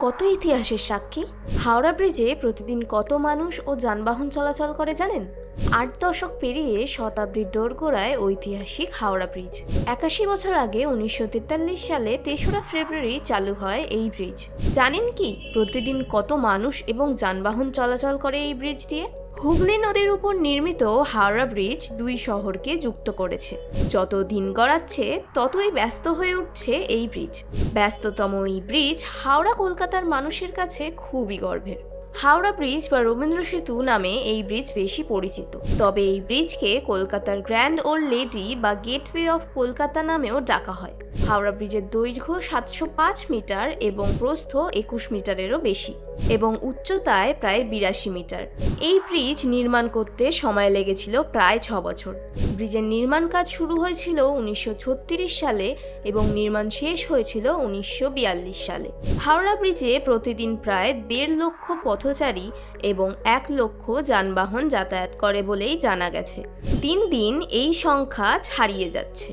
কত ইতিহাসের সাক্ষী। হাওড়া ব্রিজে প্রতিদিন কত মানুষ ও যানবাহন চলাচল করে জানেন? 8 দশক পেরিয়ে শতাব্দীর দোরগোড়ায় ঐতিহাসিক হাওড়া ব্রিজ। 81 বছর আগে 1943 সালে 3রা ফেব্রুয়ারি চালু হয় এই ব্রিজ। জানেন কি প্রতিদিন কত মানুষ এবং যানবাহন চলাচল করে এই ব্রিজ দিয়ে? হুগলি নদীর উপর নির্মিত হাওড়া ব্রিজ দুই শহরকে যুক্ত করেছে। যত দিন গড়াচ্ছে ততই ব্যস্ত হয়ে উঠছে এই ব্রিজ। ব্যস্ততম এই ব্রিজ হাওড়া কলকাতার মানুষের কাছে খুবই গর্বের। হাওড়া ব্রিজ বা রবীন্দ্র সেতু নামে এই ব্রিজ বেশি পরিচিত, তবে এই ব্রিজকে কলকাতার গ্র্যান্ড ওল্ড লেডি বা গেটওয়ে অফ কলকাতা নামেও ডাকা হয়। হাওড়া ব্রিজের দৈর্ঘ্য 705 মিটার এবং প্রস্থ 21 মিটারেরও বেশি এবং উচ্চতায় প্রায় 82 মিটার। এই ব্রিজ নির্মাণ করতে সময় লেগেছিল প্রায় 6 বছর। ব্রিজের নির্মাণ কাজ শুরু হয়েছিল 1936 সালে এবং নির্মাণ শেষ হয়েছিল 1942 সালে। হাওড়া ব্রিজে প্রতিদিন প্রায় 1.5 লক্ষ পথচারী এবং 1 লক্ষ যানবাহন যাতায়াত করে বলেই জানা গেছে। দিন দিন এই সংখ্যা ছাড়িয়ে যাচ্ছে।